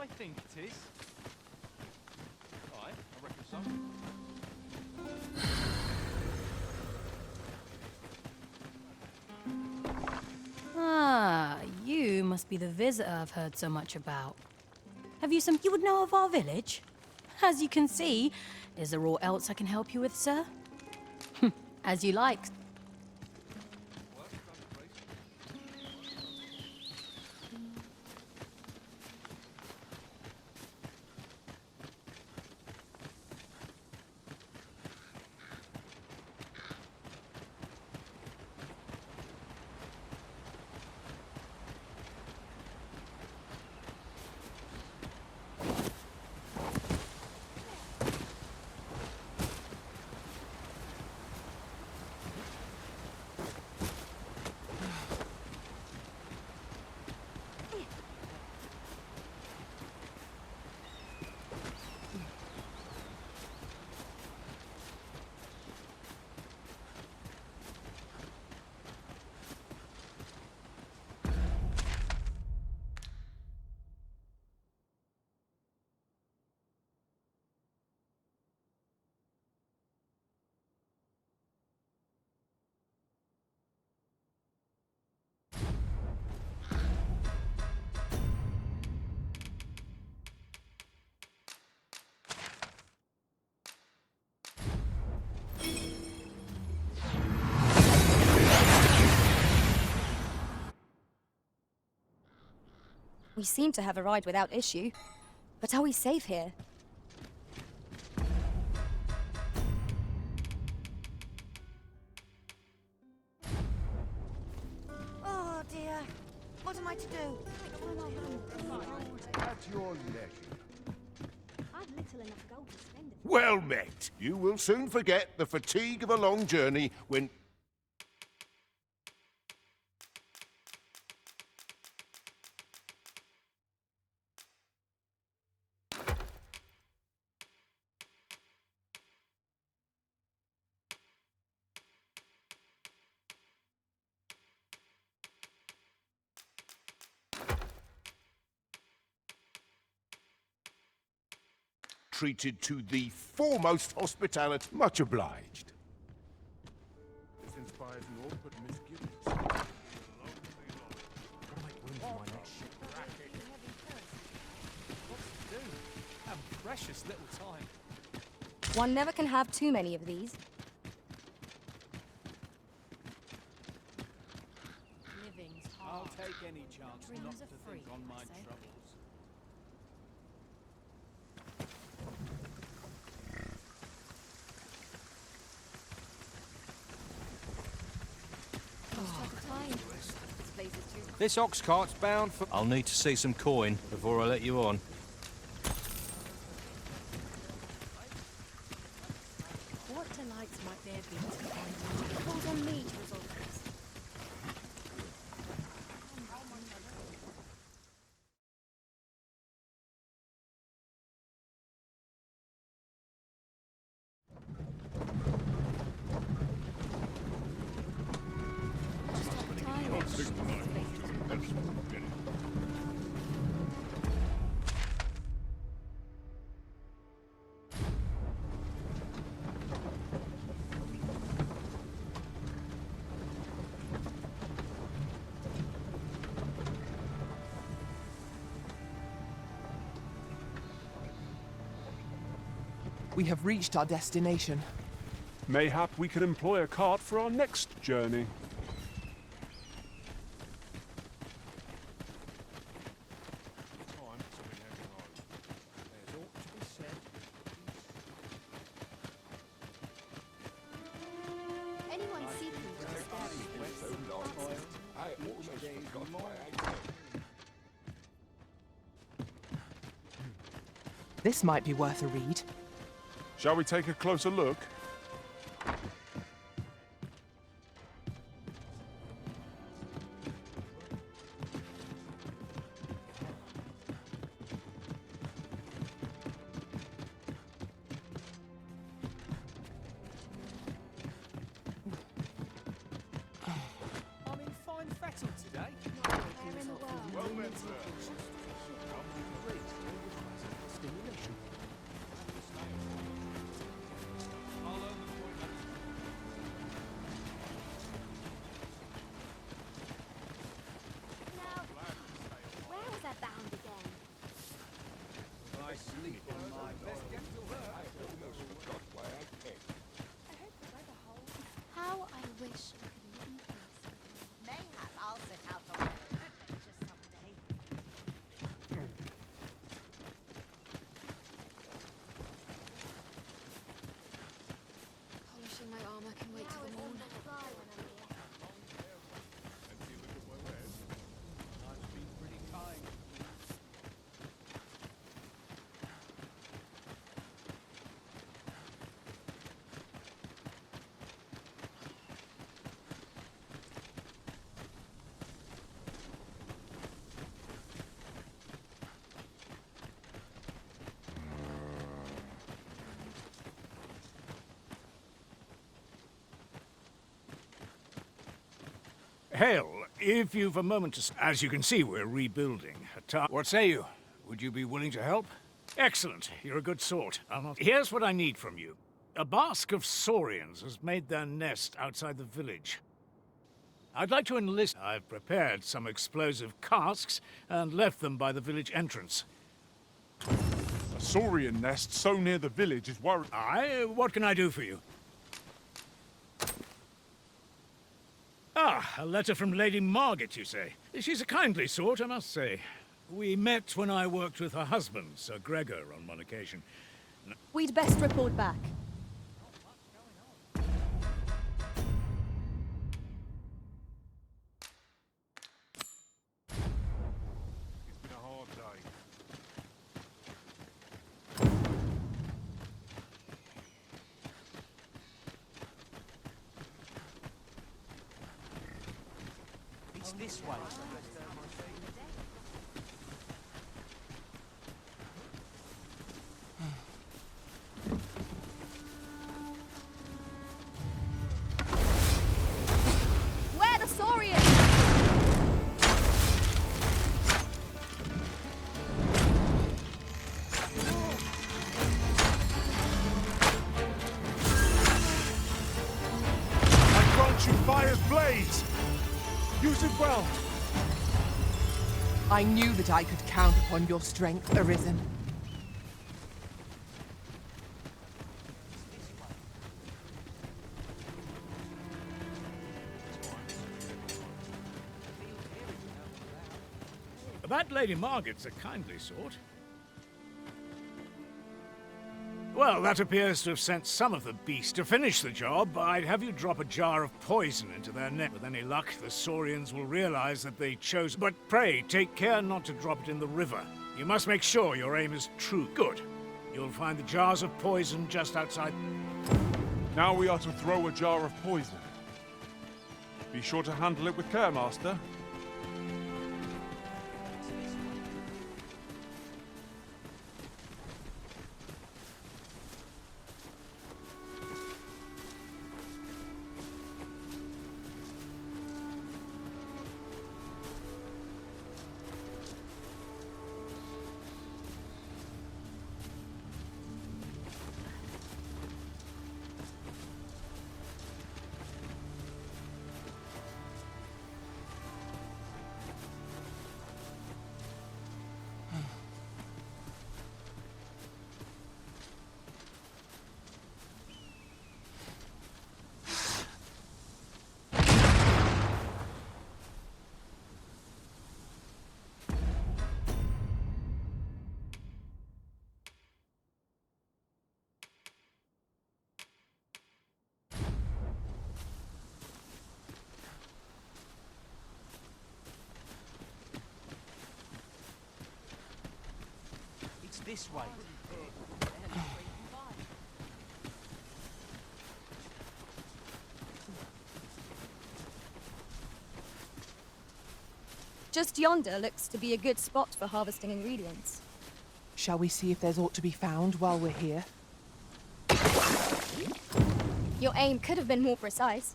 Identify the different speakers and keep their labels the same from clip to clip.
Speaker 1: I think it is? Aye, I reckon so.
Speaker 2: Ah, you must be the visitor I've heard so much about. Have you some you would know of our village? As you can see, is there aught else I can help you with, sir? As you like.
Speaker 3: We seem to have arrived without issue. But are we safe here? Oh dear. What am I to do?
Speaker 4: At your leisure.
Speaker 3: I've little enough gold to spend.
Speaker 4: Well met. You will soon forget the fatigue of a long journey when... treated to the foremost hospitality. Much obliged. This inspires naught but misgivings. Gotta make room for my next ship.
Speaker 1: What's to do? Have precious little time.
Speaker 3: One never can have too many of these.
Speaker 2: Living's
Speaker 1: I'll
Speaker 2: hard.
Speaker 1: take any chance
Speaker 2: Dreams
Speaker 1: not
Speaker 2: are
Speaker 1: to
Speaker 2: free,
Speaker 1: think on
Speaker 2: I
Speaker 1: my
Speaker 2: say.
Speaker 1: troubles. This ox cart's bound for... I'll need to see some coin before I let you on.
Speaker 2: What delights might there be to find? It falls on me to resolve this.
Speaker 5: We have reached our destination.
Speaker 6: Mayhap we could employ a cart for our next journey.
Speaker 3: Anyone seeking to
Speaker 5: This might be worth a read.
Speaker 6: Shall we take a closer look?
Speaker 1: I'm in fine fettle today.
Speaker 4: Well met, sir.
Speaker 7: How I wish I could live in peace. Mayhap I'll set out on an adventure someday.
Speaker 3: Polishing my armor can wait till the morning.
Speaker 8: Hail, if you've a moment to... As you can see, we're rebuilding. What say you? Would you be willing to help? Excellent. You're a good sort. Here's what I need from you. A bask of saurians has made their nest outside the village. I'd like to enlist... I've prepared some explosive casks and left them by the village entrance.
Speaker 6: A saurian nest so near the village is worrying.
Speaker 8: What can I do for you? Ah, a letter from Lady Margaret, you say? She's a kindly sort, I must say. We met when I worked with her husband, Sir Gregor, on one occasion.
Speaker 3: We'd best report back.
Speaker 6: It's been a hard day.
Speaker 1: It's this way.
Speaker 3: Where the saurians?
Speaker 6: I grant you fire's blaze! Use it well!
Speaker 5: I knew that I could count upon your strength, Arisen.
Speaker 8: That Lady Margaret's a kindly sort. Well, that appears to have sent some of the beasts. To finish the job, I'd have you drop a jar of poison into their net. With any luck, the saurians will realize that they chose... But pray, take care not to drop it in the river. You must make sure your aim is true. Good. You'll find the jars of poison just outside...
Speaker 6: Now we are to throw a jar of poison. Be sure to handle it with care, Master.
Speaker 1: It's this way.
Speaker 3: Just yonder looks to be a good spot for harvesting ingredients.
Speaker 5: Shall we see if there's aught to be found while we're here?
Speaker 3: Your aim could have been more precise,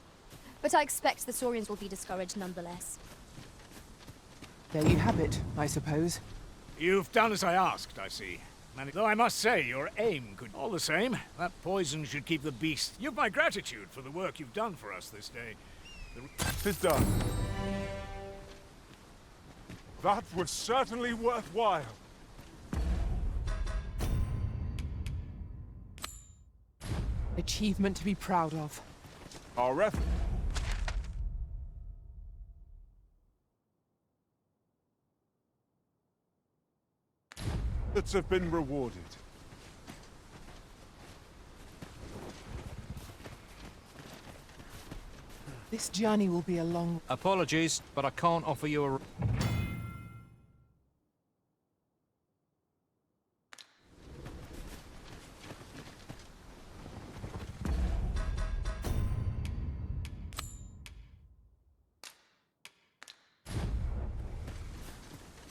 Speaker 3: but I expect the saurians will be discouraged nonetheless.
Speaker 5: There you have it, I suppose.
Speaker 8: You've done as I asked, I see. Though I must say, your aim could... All the same, that poison should keep the beast... You've my gratitude for the work you've done for us this day.
Speaker 6: Tis done. That was certainly worthwhile.
Speaker 5: Achievement to be proud of.
Speaker 6: Our effort. Efforts have been rewarded.
Speaker 5: This journey will be a long...
Speaker 1: Apologies, but I can't offer you a...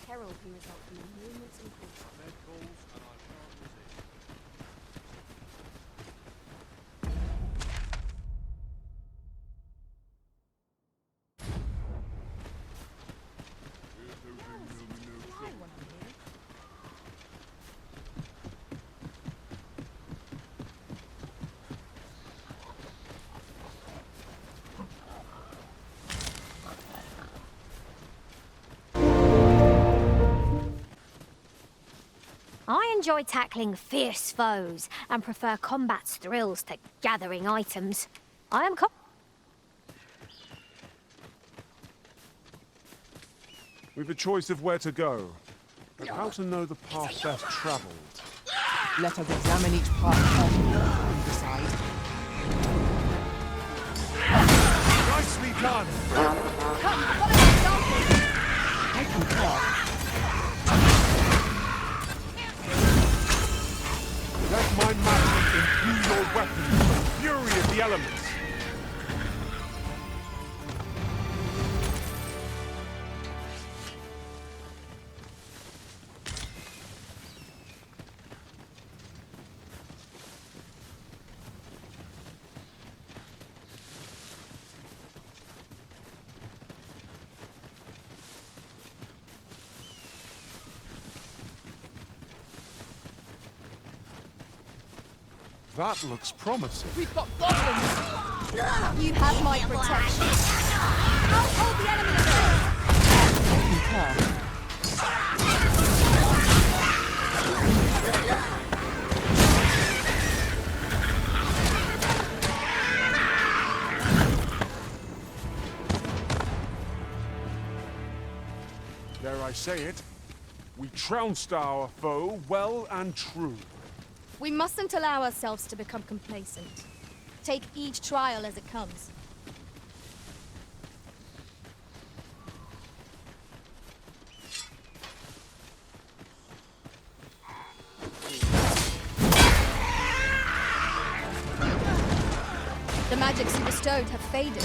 Speaker 3: Peril can result from the movements and caution.
Speaker 9: I enjoy tackling fierce foes and prefer combat's thrills to gathering items. I am
Speaker 6: We've a choice of where to go, but how to know the path best travelled.
Speaker 5: Let us examine each path carefully and decide.
Speaker 6: Nicely done!
Speaker 3: Come, follow the example!
Speaker 5: I concur.
Speaker 6: Let my magic imbue your weapons with the fury of the elements. That looks promising.
Speaker 3: We've got goblins! You have my protection. I'll hold the enemy at bay.
Speaker 5: Concur.
Speaker 6: Dare I say it, we trounced our foe well and true.
Speaker 3: We mustn't allow ourselves to become complacent. Take each trial as it comes. The magics you bestowed have faded.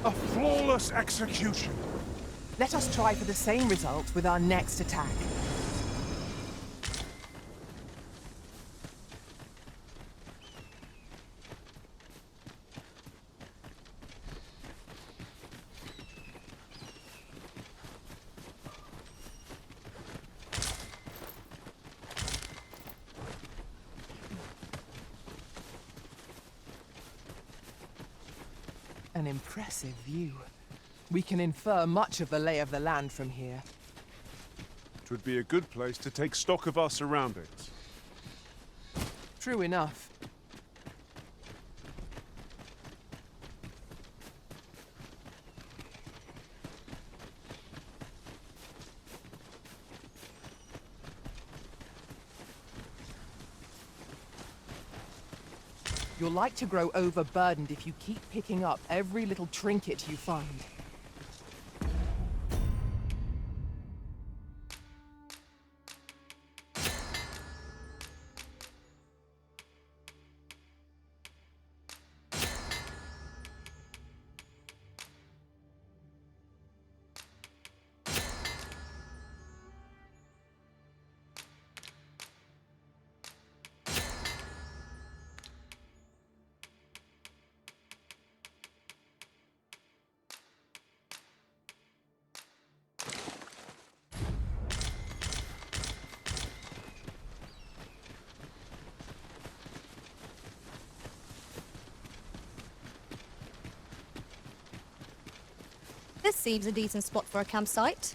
Speaker 6: A flawless execution.
Speaker 5: Let us try for the same result with our next attack. An impressive view. We can infer much of the lay of the land from here.
Speaker 6: It would be a good place to take stock of our surroundings.
Speaker 5: True enough. You'll like to grow overburdened if you keep picking up every little trinket you find.
Speaker 3: This seems a decent spot for a campsite.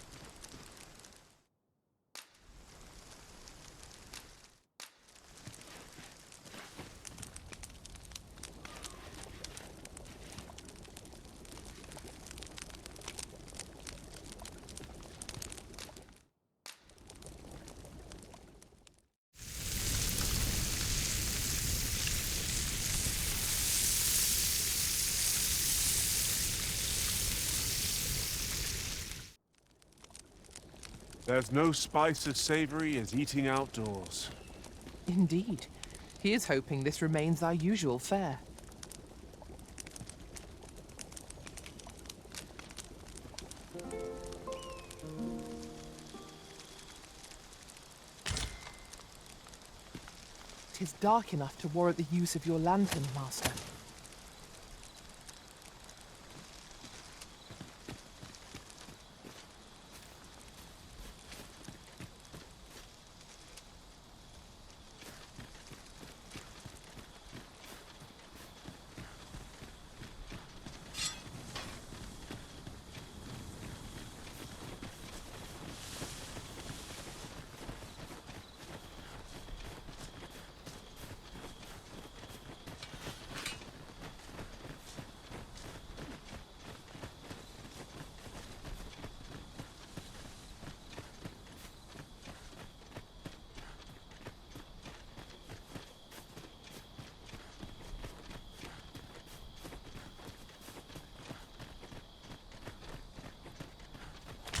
Speaker 6: There's no spice as savory as eating outdoors.
Speaker 5: Indeed. Here's hoping this remains our usual fare. Tis dark enough to warrant the use of your lantern, Master.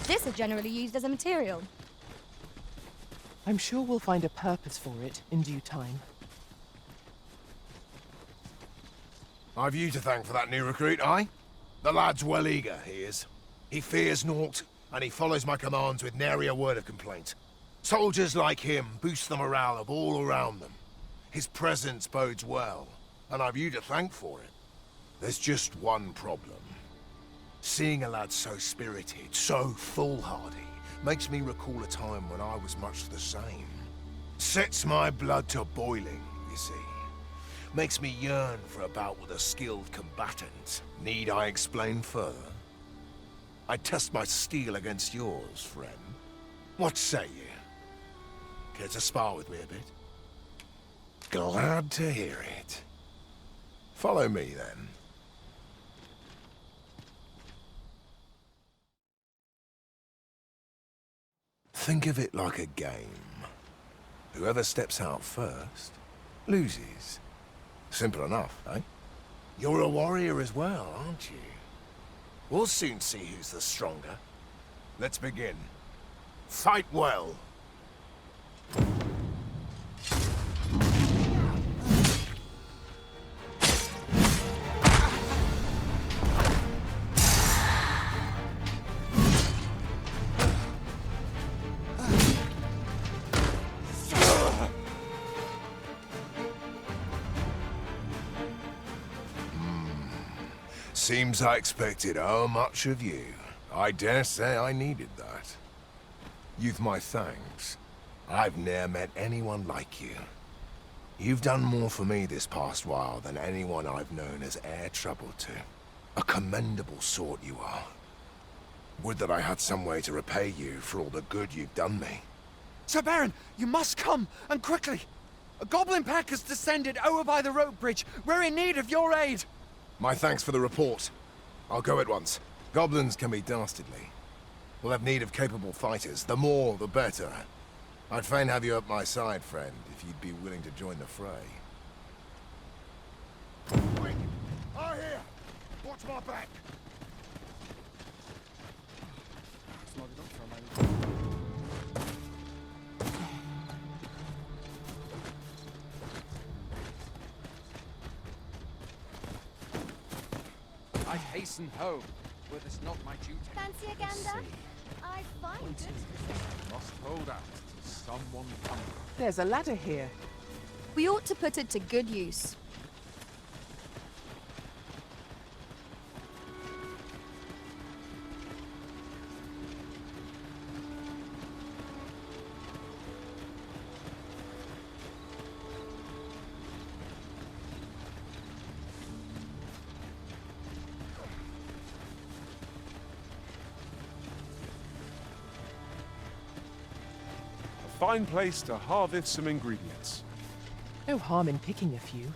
Speaker 3: This is generally used as a material.
Speaker 5: I'm sure we'll find a purpose for it in due time.
Speaker 4: I've you to thank for that new recruit, aye? The lad's well eager, he is. He fears naught, and he follows my commands with nary a word of complaint. Soldiers like him boost the morale of all around them. His presence bodes well, and I've you to thank for it. There's just one problem. Seeing a lad so spirited, so foolhardy, makes me recall a time when I was much the same. Sets my blood to boiling, you see. Makes me yearn for a bout with a skilled combatant. Need I explain further? I test my steel against yours, friend. What say you? Care to spar with me a bit? Glad to hear it. Follow me, then. Think of it like a game. Whoever steps out first, loses. Simple enough, eh? You're a warrior as well, aren't you? We'll soon see who's the stronger. Let's begin. Fight well. Seems I expected how much of you. I dare say I needed that. You've my thanks. I've ne'er met anyone like you. You've done more for me this past while than anyone I've known has e'er troubled to. A commendable sort you are. Would that I had some way to repay you for all the good you've done me.
Speaker 10: Sir Baron, you must come, and quickly. A goblin pack has descended over by the rope bridge. We're in need of your aid.
Speaker 4: My thanks for the report. I'll go at once. Goblins can be dastardly. We'll have need of capable fighters. The more, the better. I'd fain have you at my side, friend, if you'd be willing to join the fray. Quick! I here! Watch my back!
Speaker 10: I hasten home, were this not my duty.
Speaker 7: Fancy a gander? I find it.
Speaker 6: Must hold out till someone comes.
Speaker 5: There's a ladder here.
Speaker 3: We ought to put it to good use.
Speaker 6: fine place to harvest some ingredients.
Speaker 5: No harm in picking a few.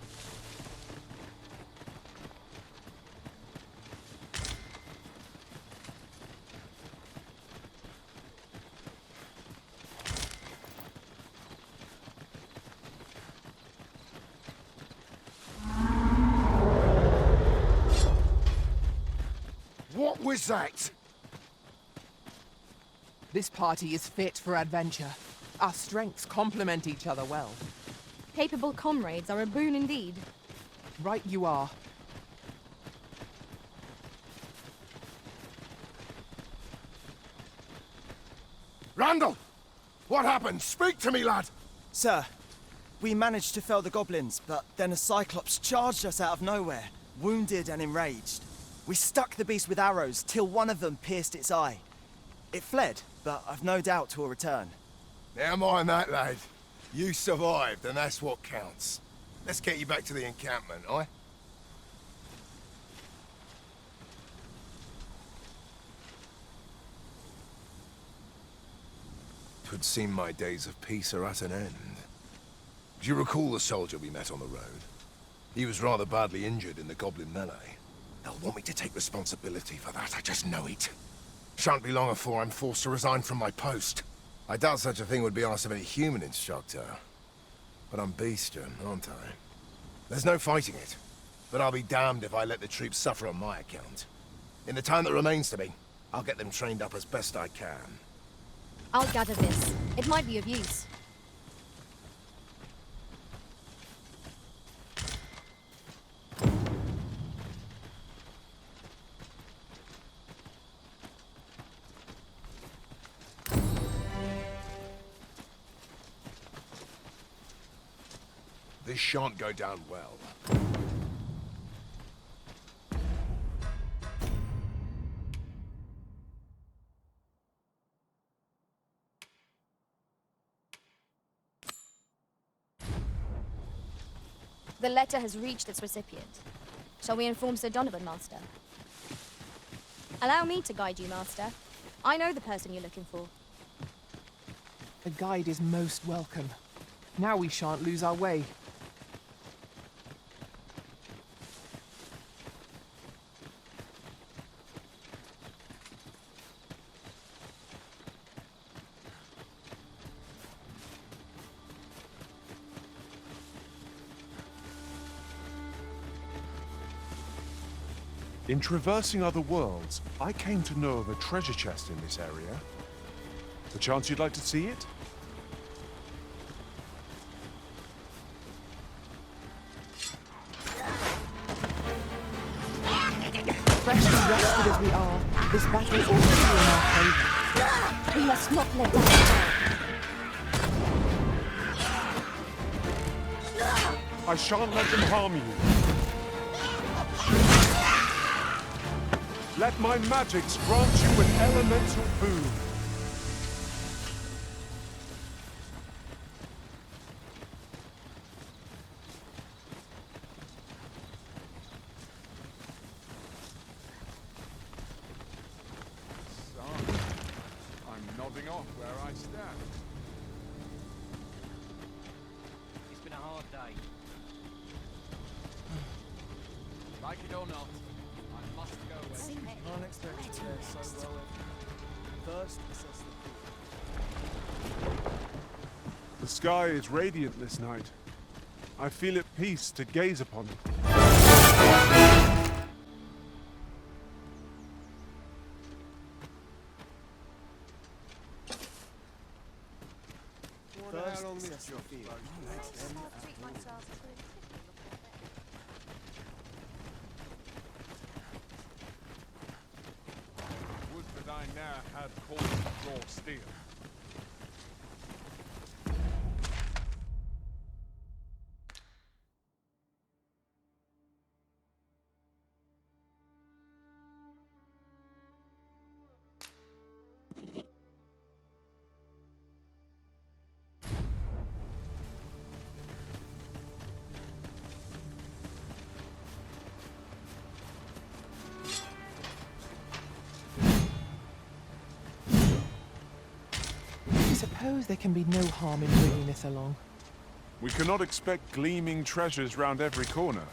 Speaker 4: What was that?
Speaker 5: This party is fit for adventure. Our strengths complement each other well.
Speaker 3: Capable comrades are a boon indeed.
Speaker 5: Right you are.
Speaker 4: Randall! What happened? Speak to me, lad!
Speaker 11: Sir, we managed to fell the goblins, but then a Cyclops charged us out of nowhere, wounded and enraged. We stuck the beast with arrows till one of them pierced its eye. It fled, but I've no doubt 'twill return.
Speaker 4: Never mind that, lad. You survived, and that's what counts. Let's get you back to the encampment, aye? Twould seem my days of peace are at an end. Do you recall the soldier we met on the road? He was rather badly injured in the goblin melee. They'll want me to take responsibility for that, I just know it. Shan't be long afore I'm forced to resign from my post. I doubt such a thing would be asked of any human instructor. But I'm Beastran, aren't I? There's no fighting it. But I'll be damned if I let the troops suffer on my account. In the time that remains to me, I'll get them trained up as best I can.
Speaker 3: I'll gather this. It might be of use.
Speaker 4: This shan't go down well.
Speaker 3: The letter has reached its recipient. Shall we inform Sir Donovan, Master? Allow me to guide you, Master. I know the person you're looking for.
Speaker 5: A guide is most welcome. Now we shan't lose our way.
Speaker 6: In traversing other worlds, I came to know of a treasure chest in this area. Perchance you'd like to see it?
Speaker 5: Fresh and rested as we are, this battle ought to be in our favour.
Speaker 3: We must not let that
Speaker 6: I shan't let them harm you. Let my magics grant you an elemental boon. Son, I'm nodding off where I stand.
Speaker 1: It's been a hard day.
Speaker 10: Like it or not, I must go away.
Speaker 11: Can't expect to fare so well. First, assess the
Speaker 6: The sky is radiant this night. I feel at peace to gaze upon it.
Speaker 11: first, assess your field.
Speaker 6: Would that I now had cause to draw steel.
Speaker 5: suppose there can be no harm in bringing this along.
Speaker 6: We cannot expect gleaming treasures round every corner.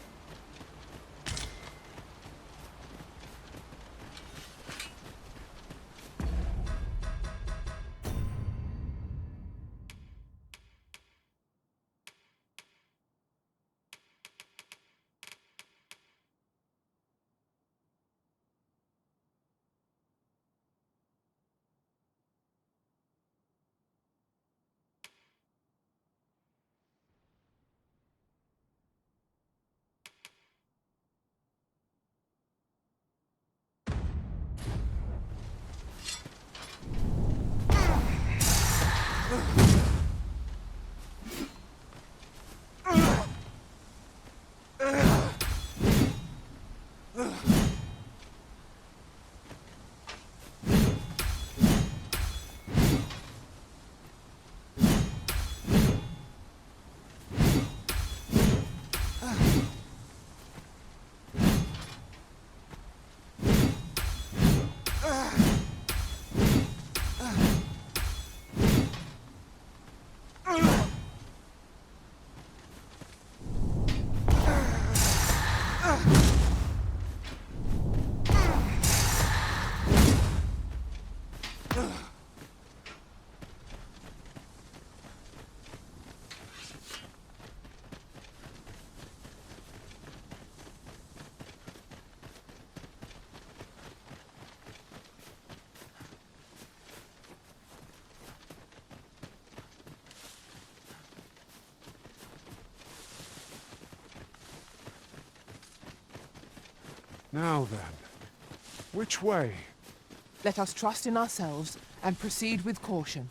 Speaker 6: Now then, which way?
Speaker 5: Let us trust in ourselves and proceed with caution.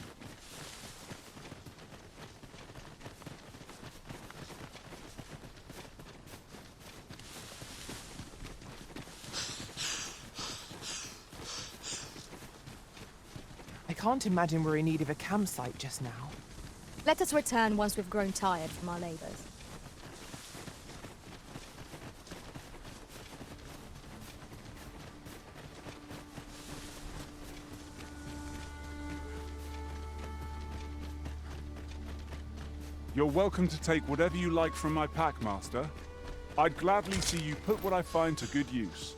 Speaker 5: I can't imagine we're in need of a campsite just now.
Speaker 3: Let us return once we've grown tired from our labors.
Speaker 6: You're welcome to take whatever you like from my pack, Master. I'd gladly see you put what I find to good use.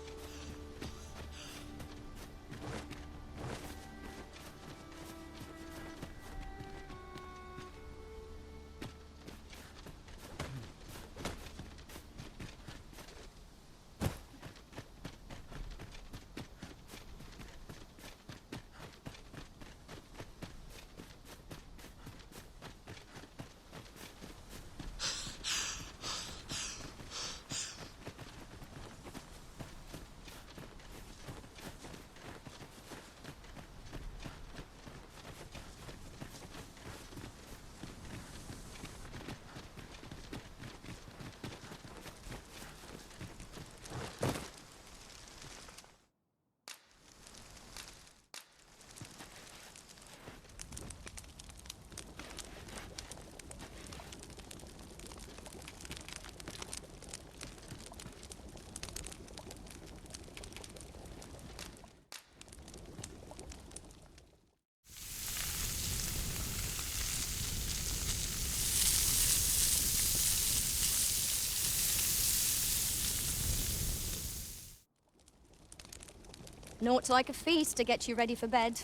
Speaker 3: Naught like a feast to get you ready for bed.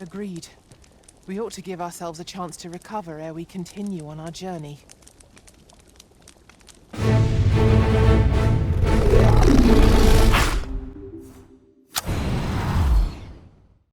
Speaker 5: Agreed. We ought to give ourselves a chance to recover ere we continue on our journey.